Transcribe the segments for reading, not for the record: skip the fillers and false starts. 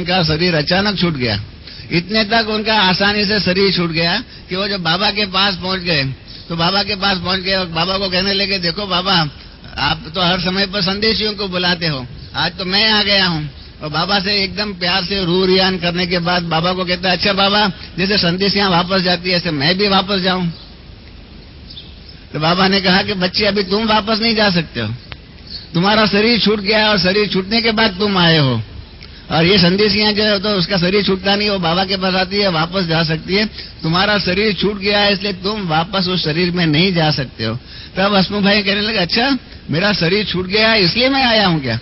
उनका शरीर अचानक छूट गया। इतने तक उनका आसानी से शरीर छूट गया कि वो जब बाबा के पास पहुंच गए तो बाबा के पास पहुंच गए और बाबा को कहने लगे, देखो बाबा, आप तो हर समय पर संदेशियों को बुलाते हो, आज तो मैं आ गया हूँ। और बाबा से एकदम प्यार से रू रियान करने के बाद बाबा को कहता है, अच्छा बाबा, जैसे संदेशियां वापस जाती है ऐसे मैं भी वापस जाऊं। तो बाबा ने कहा कि बच्चे, अभी तुम वापस नहीं जा सकते हो, तुम्हारा शरीर छूट गया और शरीर छूटने के बाद तुम आए हो, और ये संदेशियां जो है तो उसका शरीर छूटता नहीं, वो बाबा के पास आती है, वापस जा सकती है। तुम्हारा शरीर छूट गया है इसलिए तुम वापस उस शरीर में नहीं जा सकते हो। तब हसमुख भाई कहने लगे, अच्छा मेरा शरीर छूट गया है इसलिए मैं आया हूँ क्या?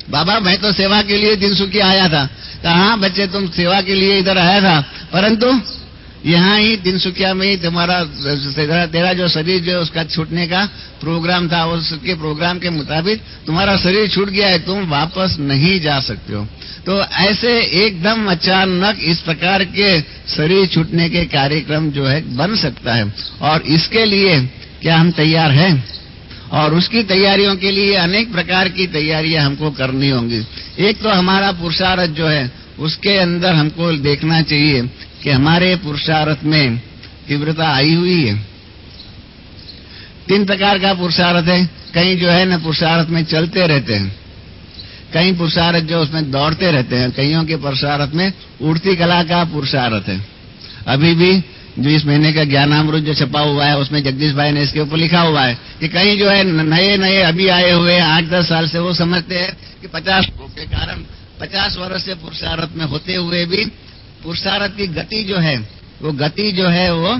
बाबा, मैं तो सेवा के लिए तिनसुकिया आया था। कहा, हाँ बच्चे, तुम सेवा के लिए इधर आया था, परंतु यहाँ ही तिनसुकिया में ही तुम्हारा तेरा जो शरीर जो उसका छूटने का प्रोग्राम था, उसके प्रोग्राम के मुताबिक तुम्हारा शरीर छूट गया है, तुम वापस नहीं जा सकते हो। तो ऐसे एकदम अचानक इस प्रकार के शरीर छूटने के कार्यक्रम जो है बन सकता है, और इसके लिए क्या हम तैयार हैं? और उसकी तैयारियों के लिए अनेक प्रकार की तैयारियां हमको करनी होंगी। एक तो हमारा पुरुषार्थ जो है उसके अंदर हमको देखना चाहिए कि हमारे पुरुषार्थ में तीव्रता आई हुई है। 3 प्रकार का पुरुषार्थ है। कहीं जो है न पुरुषार्थ में चलते रहते हैं, कहीं पुरुषार्थ जो उसमें दौड़ते रहते हैं, कईयों के पुरुषार्थ में उड़ती कला का पुरुषार्थ है। अभी भी जो इस महीने का ज्ञानामृत जो छपा हुआ है उसमें जगदीश भाई ने इसके ऊपर लिखा हुआ है कि कहीं जो है नए अभी आए हुए 8-10 साल से वो समझते हैं कि 50 के कारण 50 वर्ष से पुरुषार्थ में होते हुए भी पुरुषार्थ की गति जो है वो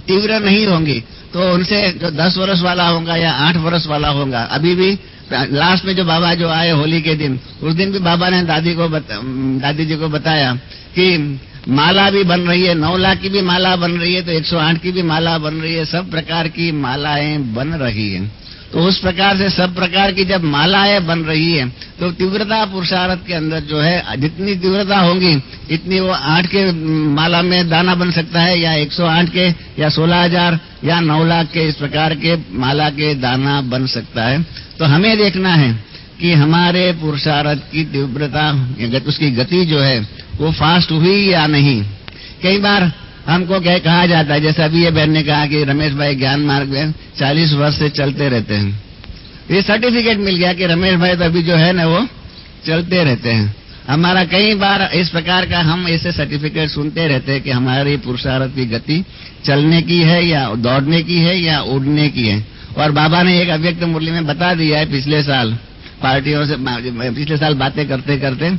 तीव्र नहीं होंगी। तो उनसे जो 10 वर्ष वाला होगा या 8 वर्ष वाला होगा, अभी भी लास्ट में जो बाबा जो आए होली के दिन, उस दिन भी बाबा ने दादी जी को बताया कि माला भी बन रही है, 9 लाख की भी माला बन रही है, तो 108 की भी माला बन रही है, सब प्रकार की मालाएं बन रही है। तो उस प्रकार से सब प्रकार की जब मालाएं बन रही है तो तीव्रता पुरुषार्थ के अंदर जो है जितनी तीव्रता होगी इतनी वो 8 के माला में दाना बन सकता है, या 108 के, या 16,000 या 9 लाख के, इस प्रकार के माला के दाना बन सकता है। तो हमें देखना है कि हमारे पुरुषार्थ की तीव्रता, उसकी गति जो है वो फास्ट हुई या नहीं। कई बार हमको क्या कहा जाता है, जैसे अभी ये बहन ने कहा कि रमेश भाई ज्ञान मार्ग में 40 वर्ष से चलते रहते हैं। ये सर्टिफिकेट मिल गया कि रमेश भाई तो अभी जो है ना वो चलते रहते हैं। हमारा कई बार इस प्रकार का हम ऐसे सर्टिफिकेट सुनते रहते हैं कि हमारी पुरुषार्थ की गति चलने की है या दौड़ने की है या उड़ने की है। और बाबा ने एक अव्यक्त मुरली में बता दिया है पिछले साल पार्टियों से, पिछले साल बातें करते करते,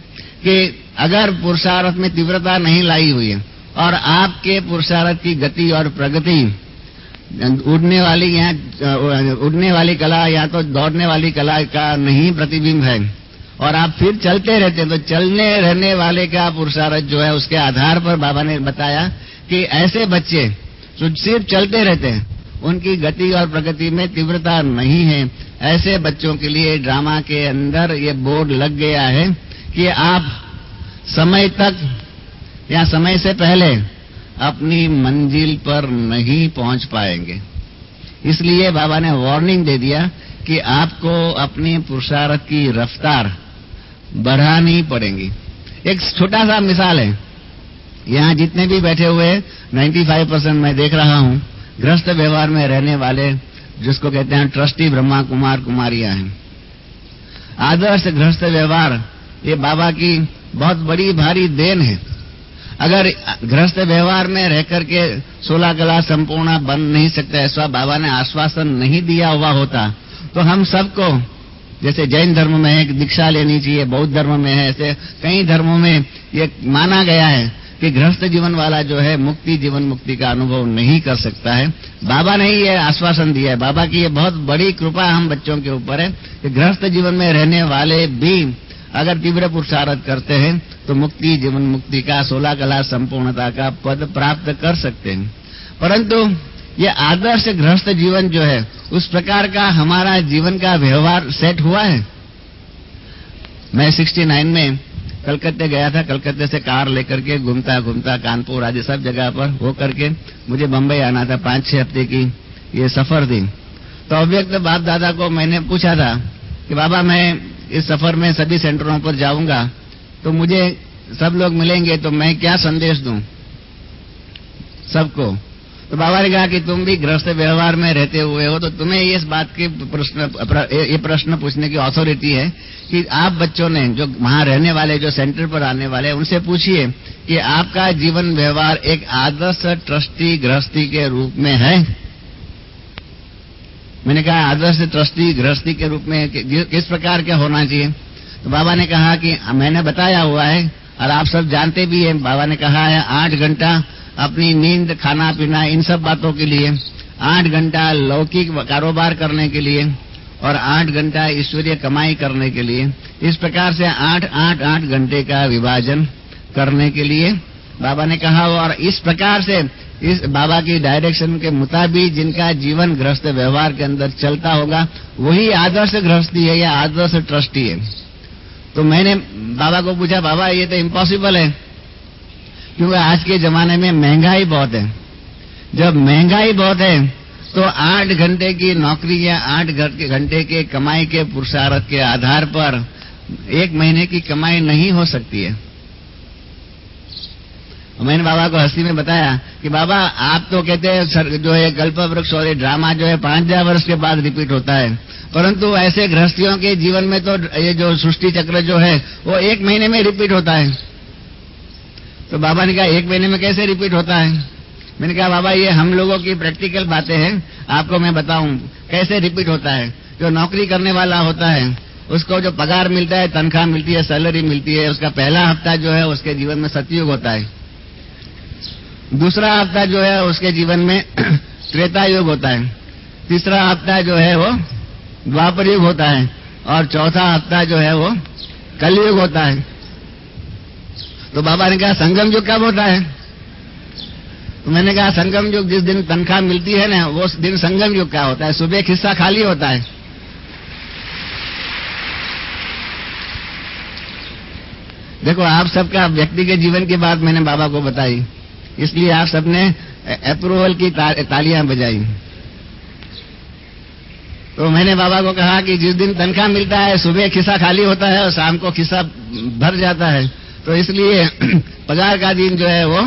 कि अगर पुरुषार्थ में तीव्रता नहीं लाई हुई है और आपके पुरुषार्थ की गति और प्रगति उड़ने वाली कला या तो दौड़ने वाली कला का नहीं प्रतिबिंब है, और आप फिर चलते रहते हैं, तो चलने रहने वाले का पुरुषार्थ जो है उसके आधार पर बाबा ने बताया कि ऐसे बच्चे जो सिर्फ चलते रहते हैं उनकी गति और प्रगति में तीव्रता नहीं है। ऐसे बच्चों के लिए ड्रामा के अंदर ये बोर्ड लग गया है कि आप समय तक या समय से पहले अपनी मंजिल पर नहीं पहुंच पाएंगे। इसलिए बाबा ने वार्निंग दे दिया कि आपको अपनी पुरुषार्थ की रफ्तार बढ़ानी पड़ेगी। एक छोटा सा मिसाल है, यहाँ जितने भी बैठे हुए 95% मैं देख रहा हूँ गृहस्थ व्यवहार में रहने वाले, जिसको कहते हैं ट्रस्टी ब्रह्मा कुमार कुमारियां हैं। आदर्श गृहस्थ व्यवहार ये बाबा की बहुत बड़ी भारी देन है। अगर गृहस्थ व्यवहार में रह करके 16 कला संपूर्ण बन नहीं सकता, ऐसा बाबा ने आश्वासन नहीं दिया हुआ होता, तो हम सबको, जैसे जैन धर्म में है दीक्षा लेनी चाहिए, बौद्ध धर्म में है, ऐसे कई धर्मों में ये माना गया है कि गृहस्थ जीवन वाला जो है मुक्ति, जीवन मुक्ति का अनुभव नहीं कर सकता है। बाबा ने ये आश्वासन दिया है। बाबा की ये बहुत बड़ी कृपा हम बच्चों के ऊपर है कि गृहस्थ जीवन में रहने वाले भी अगर तीव्र पुरुषार्थ करते हैं तो मुक्ति, जीवन मुक्ति का 16 कला संपूर्णता का पद प्राप्त कर सकते हैं। परंतु ये आदर्श गृहस्थ जीवन जो है उस प्रकार का हमारा जीवन का व्यवहार सेट हुआ है। मैं 69 में कलकत्ते गया था। कलकत्ते से कार लेकर के घूमता घूमता कानपुर आदि सब जगह पर हो करके मुझे बम्बई आना था। 5-6 हफ्ते की ये सफर थी। तो अव्यक्त बाप दादा को मैंने पूछा था कि बाबा मैं इस सफर में सभी सेंटरों पर जाऊंगा, तो मुझे सब लोग मिलेंगे तो मैं क्या संदेश दूं सबको। तो बाबा ने कहा कि तुम भी गृहस्थ व्यवहार में रहते हुए हो, तो तुम्हें इस बात के प्रश्न पूछने की अथॉरिटी है कि आप बच्चों ने, जो वहां रहने वाले, जो सेंटर पर आने वाले, उनसे पूछिए कि आपका जीवन व्यवहार एक आदर्श ट्रस्टी गृहस्थी के रूप में है। मैंने कहा आदर्श ट्रस्टी गृहस्थी के रूप में किस प्रकार का होना चाहिए? तो बाबा ने कहा कि मैंने बताया हुआ है और आप सब जानते भी हैं। बाबा ने कहा है 8 घंटा अपनी नींद, खाना पीना, इन सब बातों के लिए, 8 घंटा लौकिक कारोबार करने के लिए और 8 घंटा ईश्वरीय कमाई करने के लिए। इस प्रकार से 8 घंटे का विभाजन करने के लिए बाबा ने कहा। और इस प्रकार से इस बाबा की डायरेक्शन के मुताबिक जिनका जीवन गृहस्थ व्यवहार के अंदर चलता होगा, वही आदर्श गृहस्थी है या आदर्श ट्रस्टी है। तो मैंने बाबा को पूछा, बाबा ये तो इम्पॉसिबल है, क्योंकि आज के जमाने में महंगाई बहुत है। जब महंगाई बहुत है तो 8 घंटे की नौकरी या 8 घंटे के कमाई के पुरुषार्थ के आधार पर 1 महीने की कमाई नहीं हो सकती है। मैंने बाबा को हंसी में बताया कि बाबा आप तो कहते हैं जो है कल्प वृक्ष और ये ड्रामा जो है 5000 वर्ष के बाद रिपीट होता है, परंतु ऐसे गृहस्थियों के जीवन में तो ये जो सृष्टि चक्र जो है वो 1 महीने में रिपीट होता है। तो बाबा ने कहा 1 महीने में कैसे रिपीट होता है? मैंने कहा बाबा ये हम लोगों की प्रैक्टिकल बातें हैं, आपको मैं बताऊं कैसे रिपीट होता है। जो नौकरी करने वाला होता है उसको जो पगार मिलता है, तनख्वाह मिलती है, सैलरी मिलती है, उसका पहला हफ्ता जो है उसके जीवन में सतयुग होता है, दूसरा हफ्ता जो है उसके जीवन में त्रेता युग होता है, तीसरा हफ्ता जो है वो द्वापर युग होता है और चौथा हफ्ता जो है वो कलयुग होता है। तो बाबा ने कहा संगम युग कब होता है? तो मैंने कहा संगम युग जिस दिन तनख्वाह मिलती है ना, वो दिन संगम युग का होता है, सुबह हिस्सा खाली होता है। देखो आप सबका व्यक्ति के जीवन की बात मैंने बाबा को बताई, इसलिए आप सबने अप्रूवल की तालियां बजाई। तो मैंने बाबा को कहा कि जिस दिन तनख्वाह मिलता है सुबह खिस्सा खाली होता है और शाम को खिस्सा भर जाता है, तो इसलिए पगार का दिन जो है वो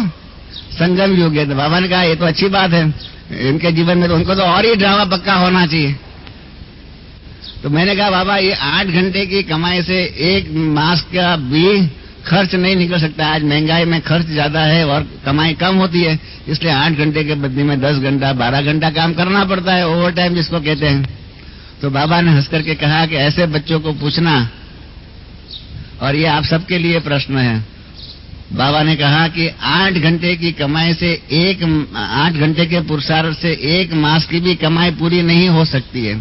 संगम युग है। तो बाबा ने कहा ये तो अच्छी बात है, इनके जीवन में तो उनको तो और ही ड्रामा पक्का होना चाहिए। तो मैंने कहा बाबा ये 8 घंटे की कमाई से 1 मास का भी खर्च नहीं निकल सकता। आज महंगाई में खर्च ज्यादा है और कमाई कम होती है, इसलिए 8 घंटे के बदले में 10 घंटा 12 घंटा काम करना पड़ता है, ओवर टाइम जिसको कहते हैं। तो बाबा ने हंस करके कहा कि ऐसे बच्चों को पूछना, और ये आप सबके लिए प्रश्न है। बाबा ने कहा कि 8 घंटे की कमाई से 8 घंटे के पुरुषार्थ से 1 मास की भी कमाई पूरी नहीं हो सकती है।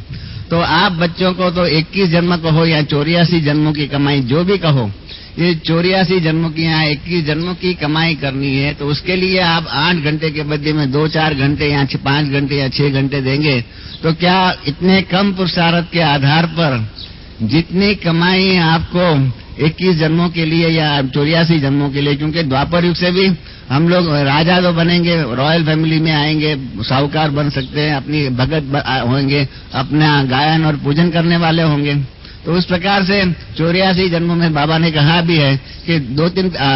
तो आप बच्चों को तो 21 जन्म कहो या 84 जन्मों की कमाई जो भी कहो, ये 84 जन्मों की या 21 जन्मों की कमाई करनी है, तो उसके लिए आप 8 घंटे के बदले में 2-4 घंटे या 5 घंटे या 6 घंटे देंगे, तो क्या इतने कम पुरुषार्थ के आधार पर जितनी कमाई आपको 21 जन्मों के लिए या 84 जन्मों के लिए, क्योंकि द्वापर युग से भी हम लोग राजा तो बनेंगे, रॉयल फैमिली में आएंगे, साहूकार बन सकते हैं, अपनी भगत होंगे, अपना गायन और पूजन करने वाले होंगे। तो उस प्रकार से 84 जन्मों में बाबा ने कहा भी है कि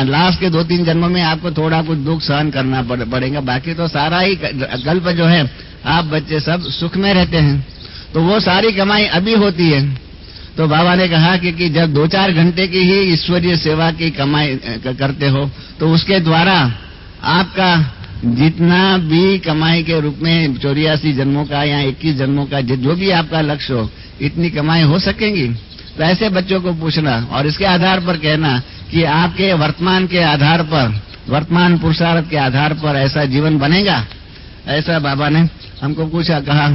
लास्ट के 2-3 जन्मों में आपको थोड़ा कुछ दुख सहन करना पड़ेगा, बाकी तो सारा ही कल्प जो है आप बच्चे सब सुख में रहते हैं। तो वो सारी कमाई अभी होती है। तो बाबा ने कहा कि जब 2-4 घंटे की ही ईश्वरीय सेवा की कमाई करते हो, तो उसके द्वारा आपका जितना भी कमाई के रूप में 84 जन्मों का या 21 जन्मों का जो भी आपका लक्ष्य हो, इतनी कमाई हो सकेंगी। तो ऐसे बच्चों को पूछना और इसके आधार पर कहना कि आपके वर्तमान के आधार पर, वर्तमान पुरुषार्थ के आधार पर ऐसा जीवन बनेगा। ऐसा बाबा ने हमको पूछा, कहा।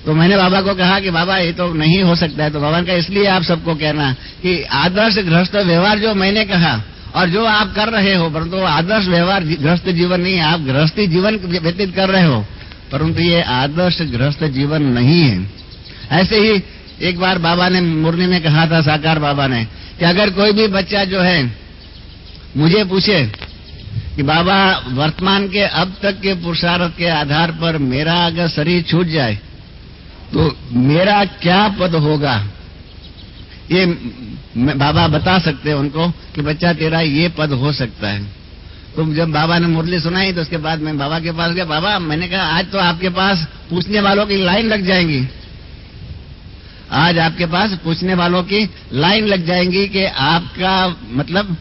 तो मैंने बाबा को कहा कि बाबा ये तो नहीं हो सकता है। तो बाबा ने कहा इसलिए आप सबको कहना कि आदर्श गृहस्थ व्यवहार जो मैंने कहा और जो आप कर रहे हो, परंतु आदर्श व्यवहार गृहस्थ जीवन नहीं है, आप गृहस्थी जीवन व्यतीत कर रहे हो, परंतु ये आदर्श गृहस्थ जीवन नहीं है। ऐसे ही एक बार बाबा ने मुरली में कहा था, साकार बाबा ने, कि अगर कोई भी बच्चा जो है मुझे पूछे कि बाबा वर्तमान के अब तक के पुरुषार्थ के आधार पर मेरा अगर शरीर छूट जाए तो मेरा क्या पद होगा, ये बाबा बता सकते हैं उनको कि बच्चा तेरा ये पद हो सकता है। तो जब बाबा ने मुरली सुनाई तो उसके बाद मैं बाबा के पास गया। बाबा, मैंने कहा आज तो आपके पास पूछने वालों की लाइन लग जाएंगी, आज आपके पास पूछने वालों की लाइन लग जाएंगी कि आपका मतलब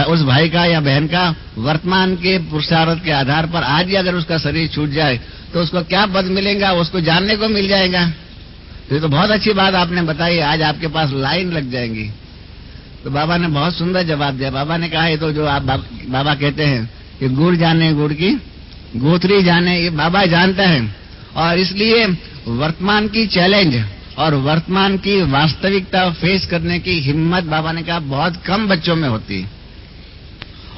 उस भाई का या बहन का वर्तमान के पुरुषार्थ के आधार पर आज ही अगर उसका शरीर छूट जाए तो उसको क्या पद मिलेगा, उसको जानने को मिल जाएगा। तो ये तो बहुत अच्छी बात आपने बताई, आज आपके पास लाइन लग जाएंगी। तो बाबा ने बहुत सुंदर जवाब दिया। बाबा ने कहा ये तो जो आप बाबा कहते हैं कि गुड़ जाने गुड़ की गोथरी जाने, ये बाबा जानता है। और इसलिए वर्तमान की चैलेंज और वर्तमान की वास्तविकता फेस करने की हिम्मत बाबा ने कहा बहुत कम बच्चों में होती है।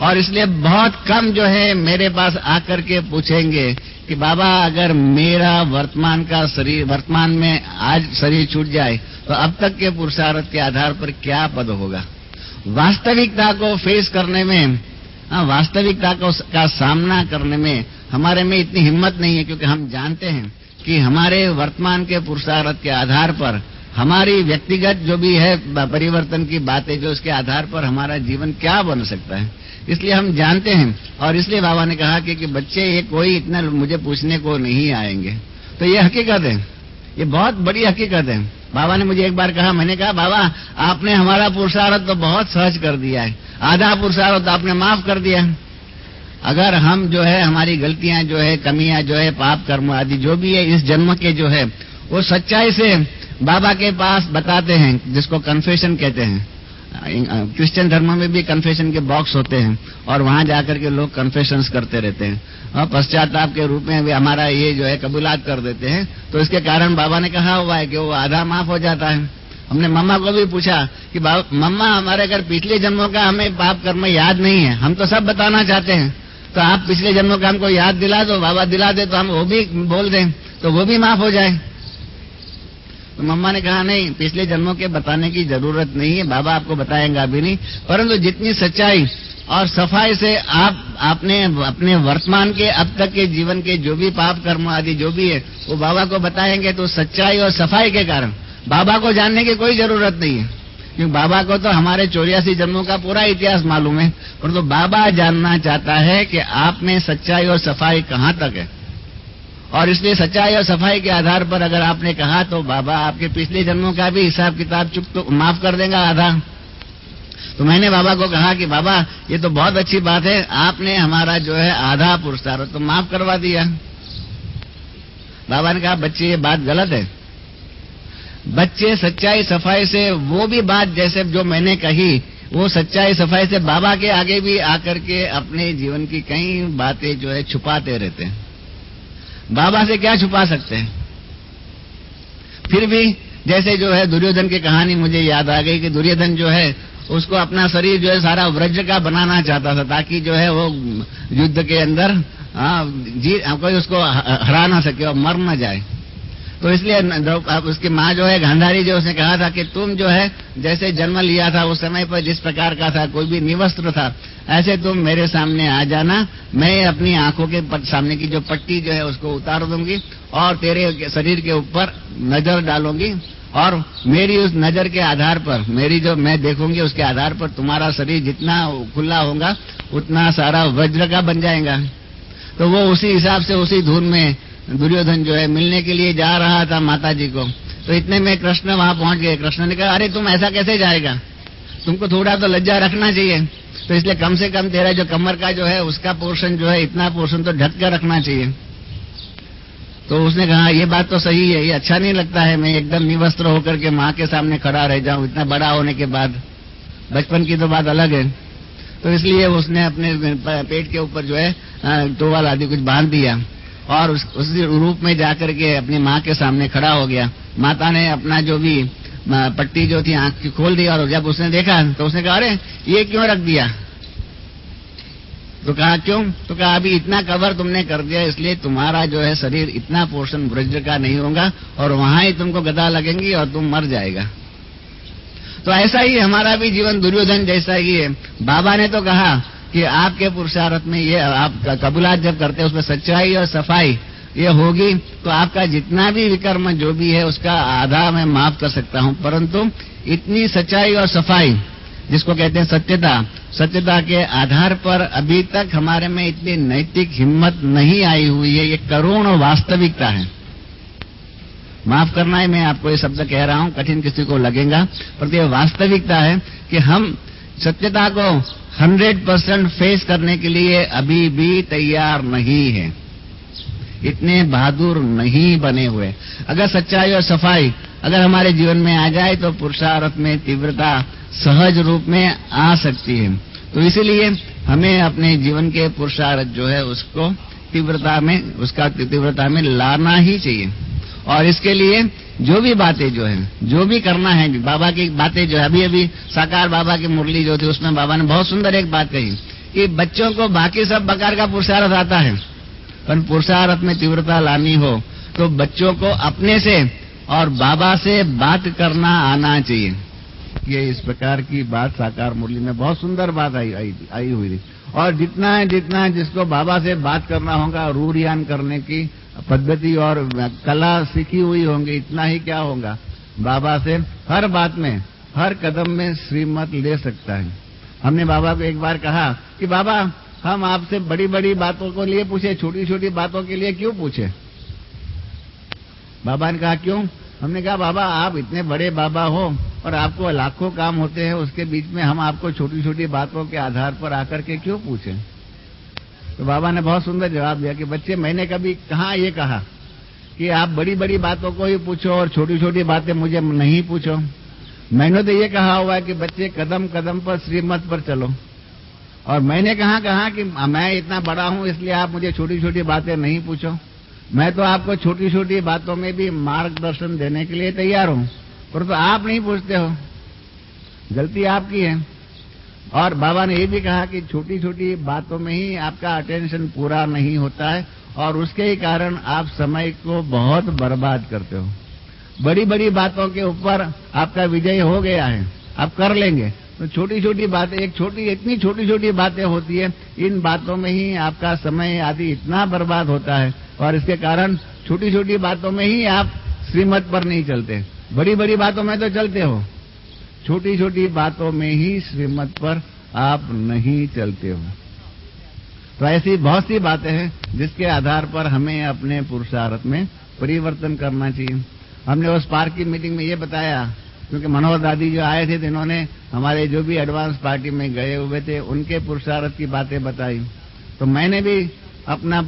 और इसलिए बहुत कम जो है मेरे पास आकर के पूछेंगे कि बाबा अगर मेरा वर्तमान का शरीर, वर्तमान में आज शरीर छूट जाए तो अब तक के पुरुषार्थ के आधार पर क्या पद होगा। वास्तविकता को फेस करने में, वास्तविकता का सामना करने में हमारे में इतनी हिम्मत नहीं है, क्योंकि हम जानते हैं कि हमारे वर्तमान के पुरुषार्थ के आधार पर हमारी व्यक्तिगत जो भी है परिवर्तन की बातें, जो उसके आधार पर हमारा जीवन क्या बन सकता है, इसलिए हम जानते हैं। और इसलिए बाबा ने कहा कि बच्चे ये कोई इतना मुझे पूछने को नहीं आएंगे। तो ये हकीकत है, ये बहुत बड़ी हकीकत है। बाबा ने मुझे एक बार कहा, मैंने कहा बाबा आपने हमारा पुरुषार्थ तो बहुत सहज कर दिया है, आधा पुरुषार्थ आपने माफ कर दिया। अगर हम जो है हमारी गलतियां जो है, कमियां जो है, पाप कर्म आदि जो भी है इस जन्म के जो है, वो सच्चाई से बाबा के पास बताते हैं, जिसको कन्फेशन कहते हैं। क्रिश्चियन धर्म में भी कन्फेशन के बॉक्स होते हैं और वहां जाकर के लोग कन्फेशंस करते रहते हैं और पश्चाताप के रूप में भी हमारा ये जो है कबूलात कर देते हैं। तो इसके कारण बाबा ने कहा हुआ है कि वो आधा माफ हो जाता है। हमने मम्मा को भी पूछा कि मम्मा हमारे अगर पिछले जन्मों का हमें पाप कर्म याद नहीं है, हम तो सब बताना चाहते हैं, तो आप पिछले जन्मों का हमको याद दिला दो, बाबा दिला दे तो हम वो भी बोल दें तो वो भी माफ हो जाए। तो मम्मा ने कहा नहीं, पिछले जन्मों के बताने की जरूरत नहीं है, बाबा आपको बताएंगा भी नहीं, परंतु जितनी सच्चाई और सफाई से आपने अपने वर्तमान के अब तक के जीवन के जो भी पाप कर्म आदि जो भी है वो बाबा को बताएंगे, तो सच्चाई और सफाई के कारण बाबा को जानने की कोई जरूरत नहीं है, क्योंकि बाबा को तो हमारे 84 जन्मों का पूरा इतिहास मालूम है। परंतु बाबा जानना चाहता है कि आप में सच्चाई और सफाई कहाँ तक है। और इसलिए सच्चाई और सफाई के आधार पर अगर आपने कहा तो बाबा आपके पिछले जन्मों का भी हिसाब किताब चुप तो माफ कर देगा आधा। तो मैंने बाबा को कहा कि बाबा ये तो बहुत अच्छी बात है, आपने हमारा जो है आधा पुरुषार्थ तो माफ करवा दिया। बाबा ने कहा बच्चे ये बात गलत है, बच्चे सच्चाई सफाई से वो भी बात जैसे जो मैंने कही वो सच्चाई सफाई से बाबा के आगे भी आकर के अपने जीवन की कई बातें जो है छुपाते रहते हैं। बाबा से क्या छुपा सकते हैं। फिर भी जैसे जो है दुर्योधन की कहानी मुझे याद आ गई कि दुर्योधन जो है उसको अपना शरीर जो है सारा वज्र का बनाना चाहता था, ताकि जो है वो युद्ध के अंदर कोई उसको हरा ना सके और मर न जाए। तो इसलिए उसकी माँ जो है गांधारी जो उसने कहा था कि तुम जो है जैसे जन्म लिया था उस समय पर जिस प्रकार का था, कोई भी निवस्त्र था, ऐसे तुम मेरे सामने आ जाना, मैं अपनी आंखों के सामने की जो पट्टी जो है उसको उतार दूंगी और तेरे शरीर के ऊपर नजर डालूंगी और मेरी उस नजर के आधार पर, मेरी जो मैं देखूंगी उसके आधार पर तुम्हारा शरीर जितना खुला होगा उतना सारा वज्र का बन जाएगा। तो वो उसी हिसाब से उसी धुन में दुर्योधन जो है मिलने के लिए जा रहा था माता जी को। तो इतने में कृष्ण वहां पहुंच गए। कृष्ण ने कहा अरे तुम ऐसा कैसे जाएगा, तुमको थोड़ा तो लज्जा रखना चाहिए, तो इसलिए कम से कम तेरा जो कमर का जो है उसका पोर्शन जो है इतना पोर्शन तो ढक कर रखना चाहिए। तो उसने कहा ये बात तो सही है, ये अच्छा नहीं लगता है मैं एकदम निवस्त्र होकर के माँ के सामने खड़ा रह जाऊं इतना बड़ा होने के बाद, बचपन की तो बात अलग है। तो इसलिए उसने अपने पेट के ऊपर जो है टोवाल आदि कुछ बांध दिया और उस रूप में जाकर के अपनी माँ के सामने खड़ा हो गया। माता ने अपना जो भी पट्टी जो थी आंख की खोल दी और जब उसने देखा तो उसने कहा अरे ये क्यों रख दिया। तो कहा क्यों, तो कहा अभी इतना कवर तुमने कर दिया इसलिए तुम्हारा जो है शरीर इतना पोर्शन वज्र का नहीं होगा और वहां ही तुमको गदा लगेंगी और तुम मर जाएगा। तो ऐसा ही हमारा भी जीवन दुर्योधन जैसा ही है। बाबा ने तो कहा कि आपके पुरुषार्थ में ये आप कबूलात जब करते हैं उसमें सच्चाई और सफाई ये होगी तो आपका जितना भी विकर्म जो भी है उसका आधा मैं माफ कर सकता हूं, परंतु इतनी सच्चाई और सफाई जिसको कहते हैं सत्यता के आधार पर अभी तक हमारे में इतनी नैतिक हिम्मत नहीं आई हुई है। ये करुण वास्तविकता है। माफ करना है, मैं आपको ये शब्द कह रहा हूं, कठिन किसी को लगेगा, पर ये वास्तविकता है कि हम सत्यता को 100% फेस करने के लिए अभी भी तैयार नहीं है, इतने बहादुर नहीं बने हुए। अगर सच्चाई और सफाई अगर हमारे जीवन में आ जाए तो पुरुषार्थ में तीव्रता सहज रूप में आ सकती है। तो इसीलिए हमें अपने जीवन के पुरुषार्थ जो है उसको तीव्रता में लाना ही चाहिए। और इसके लिए जो भी बातें जो है, जो भी करना है, बाबा की बातें जो है, अभी साकार बाबा की मुरली जो थी उसमें बाबा ने बहुत सुंदर एक बात कही कि बच्चों को बाकी सब प्रकार का पुरुषार्थ आता है, पर पुरुषार्थ में तीव्रता लानी हो तो बच्चों को अपने से और बाबा से बात करना आना चाहिए। ये इस प्रकार की बात साकार मुरली में बहुत सुंदर बात आई हुई थी। और जितना जिसको बाबा से बात करना होगा, रूढ़ियान करने की पद्धति और कला सीखी हुई होंगी, इतना ही क्या होगा, बाबा से हर बात में, हर कदम में श्रीमत ले सकता है। हमने बाबा को एक बार कहा कि बाबा हम आपसे बड़ी बड़ी बातों को लिए पूछे, छोटी छोटी बातों के लिए क्यों पूछे? बाबा ने कहा क्यों? हमने कहा बाबा आप इतने बड़े बाबा हो और आपको लाखों काम होते हैं, उसके बीच में हम आपको छोटी छोटी बातों के आधार पर आकर के क्यों पूछें? तो बाबा ने बहुत सुंदर जवाब दिया कि बच्चे मैंने कभी कहाँ ये कहा कि आप बड़ी बड़ी बातों को ही पूछो और छोटी छोटी बातें मुझे नहीं पूछो। मैंने तो ये कहा हुआ है कि बच्चे कदम कदम पर श्रीमत पर चलो। और मैंने कहा कि मैं इतना बड़ा हूं इसलिए आप मुझे छोटी छोटी बातें नहीं पूछो। मैं तो आपको छोटी छोटी बातों में भी मार्गदर्शन देने के लिए तैयार हूं, परंतु आप नहीं पूछते हो, गलती आपकी है। और बाबा ने ये भी कहा कि छोटी छोटी बातों में ही आपका अटेंशन पूरा नहीं होता है और उसके ही कारण आप समय को बहुत बर्बाद करते हो। बड़ी बड़ी बातों के ऊपर आपका विजय हो गया है, आप कर लेंगे, तो छोटी छोटी बातें, इतनी छोटी छोटी बातें होती है, इन बातों में ही आपका समय आदि इतना बर्बाद होता है और इसके कारण छोटी छोटी बातों में ही आप श्रीमत पर नहीं चलते। बड़ी बड़ी बातों में तो चलते हो, छोटी छोटी बातों में ही श्रीमत पर आप नहीं चलते हो। तो ऐसी बहुत सी बातें हैं जिसके आधार पर हमें अपने पुरुषार्थ में परिवर्तन करना चाहिए। हमने उस पार्क की मीटिंग में ये बताया, क्योंकि मनोहर दादी जो आए थे, इन्होंने हमारे जो भी एडवांस पार्टी में गए हुए थे उनके पुरुषार्थ की बातें बताई। तो मैंने भी अपना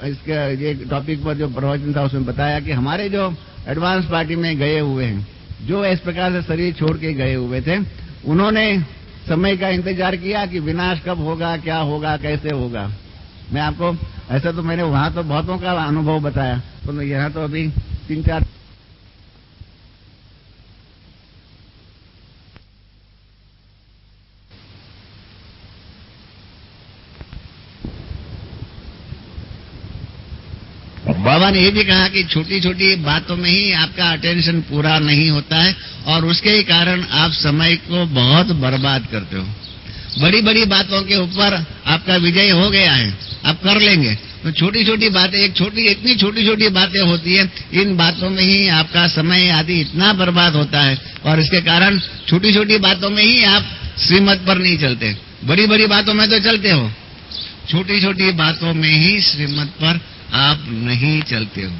इसके ये टॉपिक पर जो प्रवचन था उसमें बताया कि हमारे जो एडवांस पार्टी में गए हुए हैं, जो इस प्रकार से शरीर छोड़ के गए हुए थे, उन्होंने समय का इंतजार किया कि विनाश कब होगा, क्या होगा, कैसे होगा। मैं आपको ऐसा तो मैंने वहां तो बहुतों का अनुभव बताया, तो यहाँ तो अभी 3-4 बाबा ने ये भी कहा कि छोटी छोटी बातों में ही आपका अटेंशन पूरा नहीं होता है और उसके ही कारण आप समय को बहुत बर्बाद करते हो। बड़ी बड़ी बातों के ऊपर आपका विजय हो गया है, आप कर लेंगे, तो छोटी छोटी बातें, इतनी छोटी छोटी बातें होती है, इन बातों में ही आपका समय आदि इतना बर्बाद होता है और इसके कारण छोटी छोटी बातों में ही आप श्रीमत पर नहीं चलते। बड़ी बड़ी बातों में तो चलते हो, छोटी छोटी बातों में ही श्रीमत पर आप नहीं चलते हो।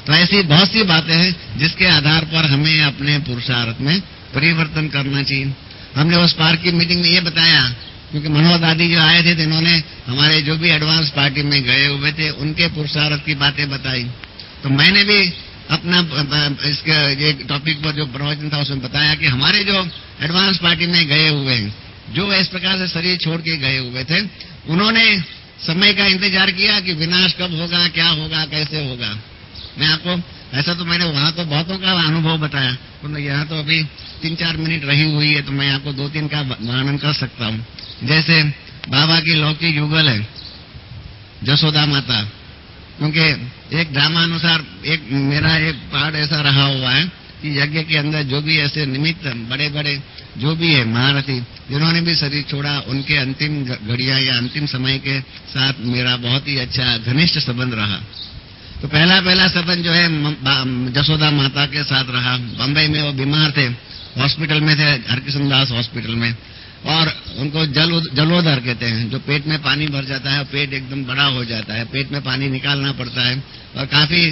तो ऐसी बहुत सी बातें हैं जिसके आधार पर हमें अपने पुरुषार्थ में परिवर्तन करना चाहिए। हमने उस पार्क की मीटिंग में ये बताया, क्योंकि मनोहर दादी जो आए थे, इन्होंने हमारे जो भी एडवांस पार्टी में गए हुए थे उनके पुरुषार्थ की बातें बताई। तो मैंने भी अपना इसके ये टॉपिक पर जो प्रवचन था उसमें बताया कि हमारे जो एडवांस पार्टी में गए हुए हैं, जो इस प्रकार से शरीर छोड़ के गए हुए थे, उन्होंने समय का इंतजार किया कि विनाश कब होगा, क्या होगा, कैसे होगा। मैं आपको ऐसा तो मैंने वहां तो बहुतों का अनुभव बताया, तो यहाँ तो अभी 3-4 मिनट रही हुई है, तो मैं आपको 2-3 का वर्णन कर सकता हूँ। जैसे बाबा की लौकिक युगल है जसोदा माता, क्योंकि एक ड्रामा अनुसार मेरा एक पार्ट ऐसा रहा हुआ है कि यज्ञ के अंदर जो भी ऐसे निमित्त बड़े बड़े जो भी है महारथी जिन्होंने भी शरीर छोड़ा, उनके अंतिम घड़ियां या अंतिम समय के साथ मेरा बहुत ही अच्छा घनिष्ठ संबंध रहा। तो पहला संबंध जो है जसोदा माता के साथ रहा। बम्बई में वो बीमार थे, हॉस्पिटल में थे, हरकिशन दास हॉस्पिटल में, और उनको जलोदर कहते हैं, जो पेट में पानी भर जाता है, पेट एकदम बड़ा हो जाता है, पेट में पानी निकालना पड़ता है, और काफी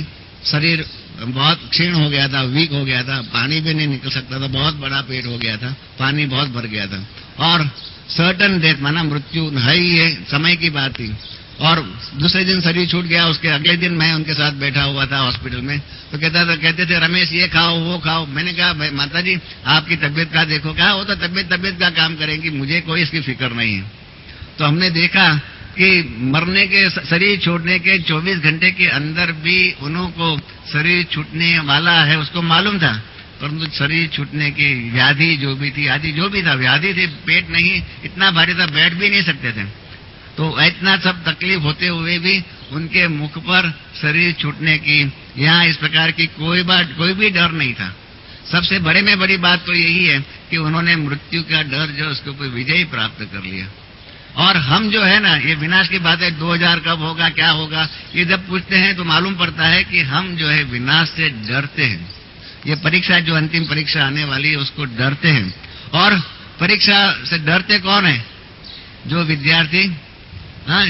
शरीर बहुत क्षीण हो गया था, वीक हो गया था, पानी भी नहीं निकल सकता था, बहुत बड़ा पेट हो गया था, पानी बहुत भर गया था, और सर्टन डेथ माना मृत्यु है ही, ये समय की बात थी। और दूसरे दिन शरीर छूट गया, उसके अगले दिन मैं उनके साथ बैठा हुआ था हॉस्पिटल में, तो कहते थे रमेश ये खाओ वो खाओ। मैंने कहा माता जी आपकी तबीयत का देखो। कहा वो तो तबीयत का काम करेंगी, मुझे कोई इसकी फिक्र नहीं है। तो हमने देखा कि मरने के शरीर छोड़ने के 24 घंटे के अंदर भी उनको शरीर छूटने वाला है उसको मालूम था, परंतु शरीर छूटने की व्याधि जो भी थी, आदि जो भी था, व्याधि थी, पेट नहीं इतना भारी था, बैठ भी नहीं सकते थे। तो इतना सब तकलीफ होते हुए भी उनके मुख पर शरीर छूटने की यहाँ इस प्रकार की कोई भी डर नहीं था। सबसे बड़े में बड़ी बात तो यही है कि उन्होंने मृत्यु का डर जो उसके ऊपर विजय प्राप्त कर लिया। और हम जो है ना, ये विनाश की बात है, 2000 कब होगा क्या होगा, ये जब पूछते हैं तो मालूम पड़ता है कि हम जो है विनाश से डरते हैं। ये परीक्षा जो अंतिम परीक्षा आने वाली है उसको डरते हैं। और परीक्षा से डरते कौन है? जो विद्यार्थी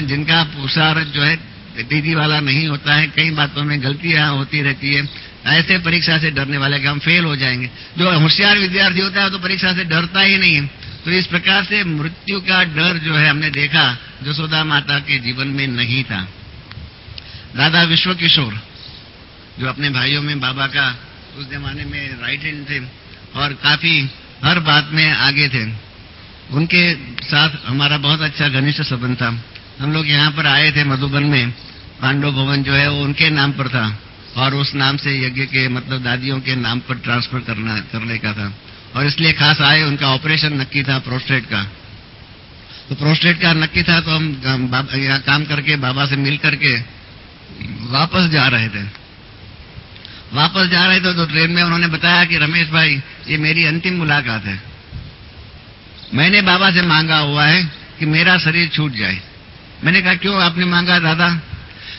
जिनका पुरुषार्थ जो है तेजी वाला नहीं होता है, कई बातों में गलतियां होती रहती है, ऐसे परीक्षा से डरने वाले कि हम फेल हो जाएंगे। जो होशियार विद्यार्थी होता है तो परीक्षा से डरता ही नहीं है। तो इस प्रकार से मृत्यु का डर जो है हमने देखा जसोदा माता के जीवन में नहीं था। दादा विश्व किशोर जो अपने भाइयों में बाबा का उस जमाने में राइट हैंड थे और काफी हर बात में आगे थे, उनके साथ हमारा बहुत अच्छा घनिष्ठ संबंध था। हम लोग यहाँ पर आए थे मधुबन में, पांडव भवन जो है वो उनके नाम पर था और उस नाम से यज्ञ के मतलब दादियों के नाम पर ट्रांसफर करने का था, और इसलिए खास आए। उनका ऑपरेशन नक्की था प्रोस्टेट का, तो प्रोस्टेट का नक्की था, तो हम यहाँ काम करके बाबा से मिल करके वापस जा रहे थे। तो ट्रेन में उन्होंने बताया कि रमेश भाई ये मेरी अंतिम मुलाकात है, मैंने बाबा से मांगा हुआ है कि मेरा शरीर छूट जाए। मैंने कहा क्यों आपने मांगा दादा?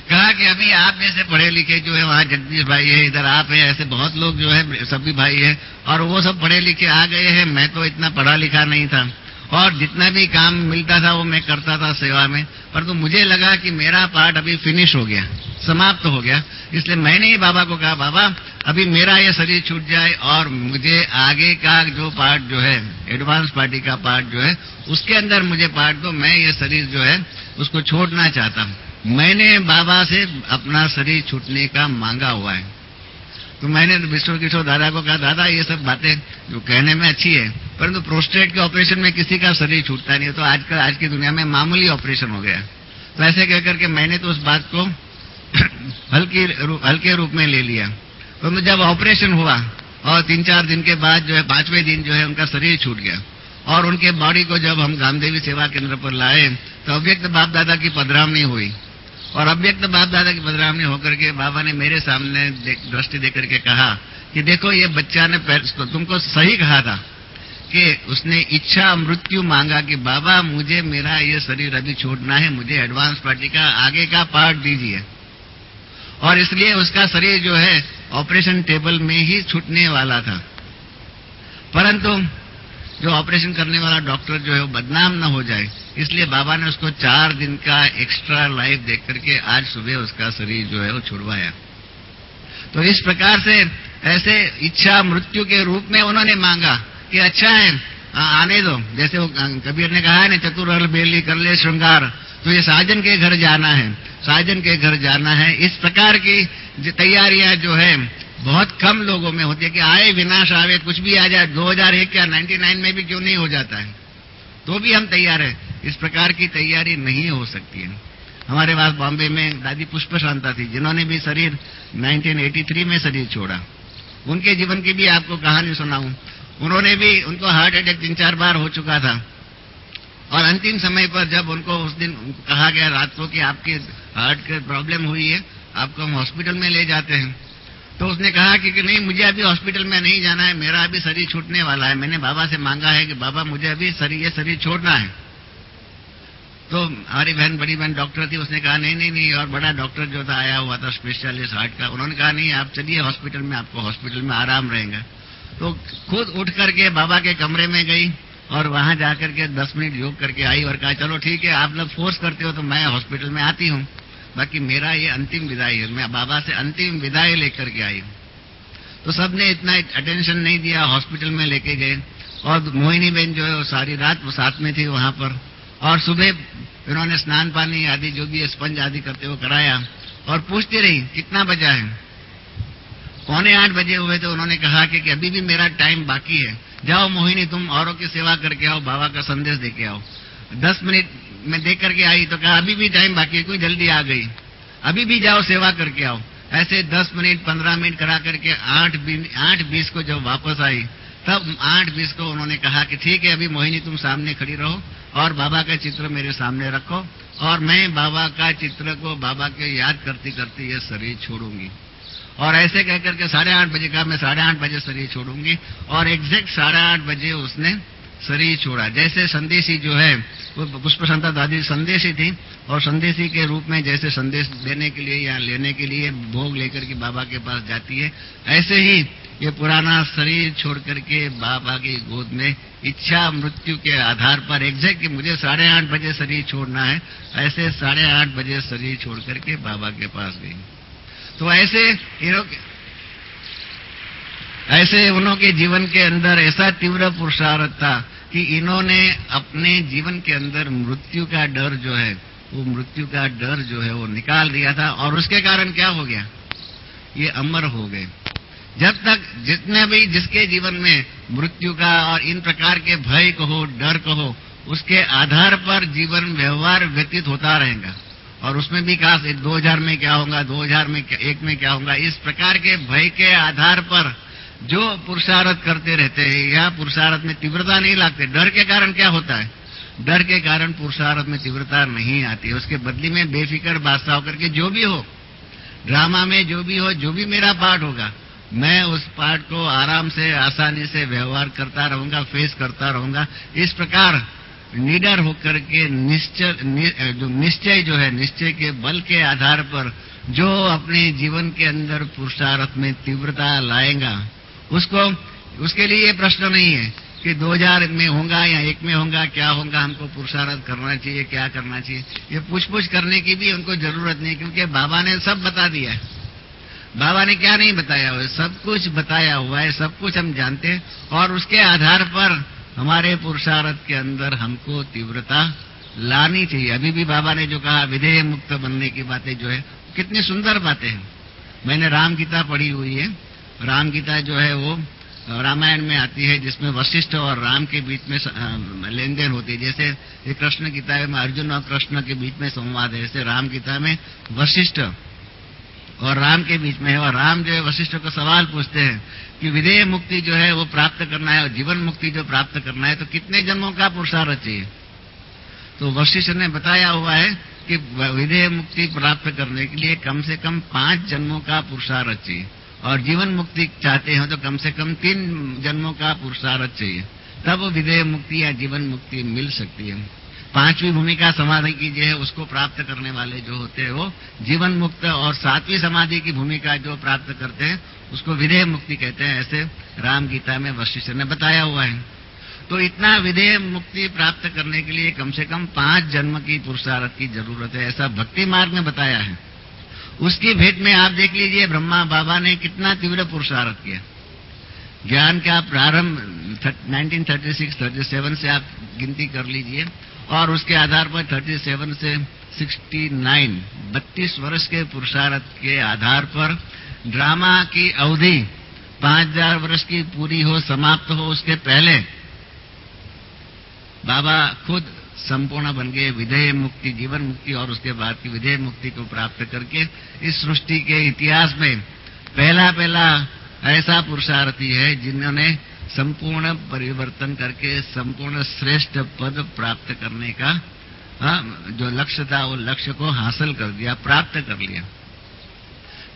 कहा कि अभी आप जैसे पढ़े लिखे जो है, वहाँ जगदीश भाई है, इधर आप है, ऐसे बहुत लोग जो है सभी भाई है, और वो सब पढ़े लिखे आ गए हैं, मैं तो इतना पढ़ा लिखा नहीं था, और जितना भी काम मिलता था वो मैं करता था सेवा में, पर तो मुझे लगा कि मेरा पार्ट अभी फिनिश हो गया, समाप्त हो गया। इसलिए मैंने ही बाबा को कहा बाबा अभी मेरा ये शरीर छूट जाए और मुझे आगे का जो पार्ट जो है एडवांस पार्टी का पार्ट जो है उसके अंदर मुझे पार्ट दो, मैं ये शरीर जो है उसको छोड़ना चाहता हूँ। मैंने बाबा से अपना शरीर छूटने का मांगा हुआ है। तो मैंने विश्व किशोर दादा को कहा दादा ये सब बातें जो कहने में अच्छी है, परंतु प्रोस्टेट के ऑपरेशन में किसी का शरीर छूटता नहीं है, तो आज की दुनिया में मामूली ऑपरेशन हो गया। तो ऐसे कह करके मैंने तो उस बात को हल्के रूप में ले लिया। तो जब ऑपरेशन हुआ और 3-4 दिन के बाद जो है 5वें दिन जो है उनका शरीर छूट गया, और उनके बॉडी को जब हम गामदेवी सेवा केंद्र पर लाए तो अव्यक्त बाप दादा की पधरावनी हुई, और अव्यक्त बाप दादा की पधरावनी होकर के बाबा ने मेरे सामने दृष्टि देकर के कहा कि देखो ये बच्चा ने तुमको सही कहा था कि उसने इच्छा मृत्यु मांगा कि बाबा मुझे मेरा ये शरीर अभी छोड़ना है, मुझे एडवांस पार्टी का आगे का पार्ट दीजिए, और इसलिए उसका शरीर जो है ऑपरेशन टेबल में ही छूटने वाला था। परंतु जो ऑपरेशन करने वाला डॉक्टर जो है वो बदनाम न हो जाए, इसलिए बाबा ने उसको 4 दिन का एक्स्ट्रा लाइफ देख करके आज सुबह उसका शरीर जो है वो छुड़वाया। तो इस प्रकार से ऐसे इच्छा मृत्यु के रूप में उन्होंने मांगा कि अच्छा है आने दो, जैसे वो कबीर ने कहा है ना चतुर बेली कर ले श्रृंगार, तो ये साजन के घर जाना है, साजन के घर जाना है। इस प्रकार की तैयारियां जो है बहुत कम लोगों में होती है कि आए विनाश आवे, कुछ भी आ जाए, 2001 या 99 में भी क्यों नहीं हो जाता है, तो भी हम तैयार है। इस प्रकार की तैयारी नहीं हो सकती है। हमारे पास बॉम्बे में दादी पुष्प शांता थी, जिन्होंने भी शरीर 1983 में शरीर छोड़ा। उनके जीवन की भी आपको कहानी सुनाऊं। उन्होंने भी, उनको हार्ट अटैक 3-4 बार हो चुका था, और अंतिम समय पर जब उनको उस दिन कहा गया रात को कि आपके हार्ट की प्रॉब्लम हुई है, आपको हम हॉस्पिटल में ले जाते हैं, तो उसने कहा कि नहीं, मुझे अभी हॉस्पिटल में नहीं जाना है, मेरा अभी शरीर छूटने वाला है, मैंने बाबा से मांगा है कि बाबा मुझे अभी ये शरीर छोड़ना है। तो हमारी बहन, बड़ी बहन डॉक्टर थी, उसने कहा नहीं नहीं नहीं, और बड़ा डॉक्टर जो था आया हुआ था स्पेशलिस्ट हार्ट का, उन्होंने कहा नहीं आप चलिए हॉस्पिटल में, आपको हॉस्पिटल में आराम रहेगा। तो खुद उठ करके बाबा के कमरे में गई और वहां जाकर के 10 मिनट योग करके आई और कहा चलो ठीक है, आप लोग फोर्स करते हो तो मैं हॉस्पिटल में आती हूँ, बाकी मेरा ये अंतिम विदाई है, मैं बाबा से अंतिम विदाई लेकर के आई हूँ। तो सबने इतना अटेंशन नहीं दिया, हॉस्पिटल में लेके गए और मोहिनी बहन जो है वो सारी रात वो साथ में थी वहां पर, और सुबह इन्होंने स्नान पानी आदि जो भी स्पंज आदि करते हुए कराया और पूछती रही कितना बजा है, 7:45 बजे हुए। तो उन्होंने कहा कि अभी भी मेरा टाइम बाकी है, जाओ मोहिनी तुम औरों की सेवा करके आओ, बाबा का संदेश देके आओ। 10 मिनट में देख करके आई तो कहा अभी भी टाइम बाकी है, कोई जल्दी आ गई, अभी भी जाओ सेवा करके आओ। ऐसे 10 मिनट 15 मिनट करा करके 8:20 को जब वापस आई तब 8:20 को उन्होंने कहा कि ठीक है, अभी मोहिनी तुम सामने खड़ी रहो और बाबा का चित्र मेरे सामने रखो और मैं बाबा का चित्र को बाबा के याद करती करती ये शरीर छोड़ूंगी। और ऐसे कहकर के 8:30 बजे का मैं 8:30 बजे शरीर छोड़ूंगी, और एग्जैक्ट 8:30 बजे उसने शरीर छोड़ा। जैसे संदेशी जो है वो पुष्पसंता दादी संदेशी थी, और संदेशी के रूप में जैसे संदेश देने के लिए या लेने के लिए भोग लेकर के बाबा के पास जाती है, ऐसे ही ये पुराना शरीर छोड़ करके बाबा की गोद में इच्छा मृत्यु के आधार पर एग्जैक्ट कि मुझे 8:30 बजे शरीर छोड़ना है, ऐसे 8:30 बजे शरीर छोड़ करके बाबा के पास गई। तो ऐसे उन्होंने जीवन के अंदर ऐसा तीव्र पुरुषार्थ था कि इन्होंने अपने जीवन के अंदर मृत्यु का डर जो है वो निकाल दिया था, और उसके कारण क्या हो गया, ये अमर हो गए। जब तक जितने भी जिसके जीवन में मृत्यु का और इन प्रकार के भय को हो, डर को हो, उसके आधार पर जीवन व्यवहार व्यतीत होता रहेगा, और उसमें भी खास 2000 में क्या होगा, 2001 में क्या होगा, इस प्रकार के भय के आधार पर जो पुरुषार्थ करते रहते हैं, या पुरुषार्थ में तीव्रता नहीं लाते। डर के कारण क्या होता है, डर के कारण पुरुषार्थ में तीव्रता नहीं आती, उसके बदले में बेफिक्र बादशाह होकर के जो भी हो, ड्रामा में जो भी हो, जो भी मेरा पार्ट होगा, मैं उस पार्ट को आराम से आसानी से व्यवहार करता रहूंगा, फेस करता रहूंगा। इस प्रकार निडर होकर के निश्चय के बल के आधार पर जो अपने जीवन के अंदर पुरुषार्थ में तीव्रता लाएगा, उसके लिए ये प्रश्न नहीं है कि 2000 में होगा या 1 में होगा, क्या होगा, हमको पुरुषार्थ करना चाहिए, क्या करना चाहिए, ये पूछ करने की भी उनको जरूरत नहीं, क्योंकि बाबा ने सब बता दिया है। बाबा ने क्या नहीं बताया हुआ है, सब कुछ बताया हुआ है, सब कुछ हम जानते हैं, और उसके आधार पर हमारे पुरुषार्थ के अंदर हमको तीव्रता लानी चाहिए। अभी भी बाबा ने जो कहा विधेय मुक्त बनने की बातें जो है, कितनी सुंदर बातें हैं। मैंने राम गीता पढ़ी हुई है। राम गीता जो है वो रामायण में आती है, जिसमें वशिष्ठ और राम के बीच में लेन देन होती है। जैसे ये कृष्ण गीता में अर्जुन और कृष्ण के बीच में संवाद है, ऐसे राम गीता में वशिष्ठ और राम के बीच में है, और राम जो है वशिष्ठ को सवाल पूछते हैं कि विधेय मुक्ति जो है वो प्राप्त करना है, और जीवन मुक्ति जो प्राप्त करना है, तो कितने जन्मों का पुरुषार्थ चाहिए। तो वशिष्ठ ने बताया हुआ है कि विधेय मुक्ति प्राप्त करने के लिए कम से कम 5 जन्मों का पुरुषार्थ चाहिए, और जीवन मुक्ति चाहते हैं तो कम से कम 3 जन्मों का पुरुषार्थ चाहिए, तब विधेय मुक्ति या जीवन मुक्ति मिल सकती है। 5वीं भूमिका समाधि की जो है उसको प्राप्त करने वाले जो होते हैं वो जीवन मुक्त, और 7वीं समाधि की भूमिका जो प्राप्त करते हैं उसको विधेय मुक्ति कहते हैं, ऐसे राम गीता में वशिष्ठ ने बताया हुआ है। तो इतना विधेय मुक्ति प्राप्त करने के लिए कम से कम 5 जन्म की पुरुषार्थ की जरूरत है, ऐसा भक्ति मार्ग में बताया है। उसकी भेंट में आप देख लीजिए ब्रह्मा बाबा ने कितना तीव्र पुरुषार्थ किया। ज्ञान का प्रारंभ 1936-37 से आप गिनती कर लीजिए, और उसके आधार पर 37 से 69 32 वर्ष के पुरुषार्थ के आधार पर ड्रामा की अवधि 5000 वर्ष की पूरी हो, समाप्त हो, उसके पहले बाबा खुद संपूर्ण बन गए, विधेय मुक्ति, जीवन मुक्ति और उसके बाद की विधेय मुक्ति को प्राप्त करके इस सृष्टि के इतिहास में पहला ऐसा पुरुषार्थी है जिन्होंने संपूर्ण परिवर्तन करके संपूर्ण श्रेष्ठ पद प्राप्त करने का जो लक्ष्य था वो लक्ष्य को हासिल कर दिया, प्राप्त कर लिया।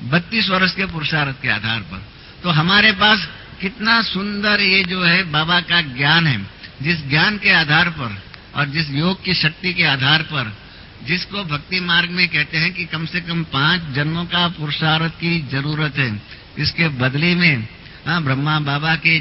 32 वर्ष के पुरुषार्थ के आधार पर। तो हमारे पास कितना सुंदर ये जो है बाबा का ज्ञान है, जिस ज्ञान के आधार पर और जिस योग की शक्ति के आधार पर, जिसको भक्ति मार्ग में कहते हैं कि कम से कम 5 जन्मों का पुरुषार्थ की जरूरत है, इसके बदले में ब्रह्मा बाबा के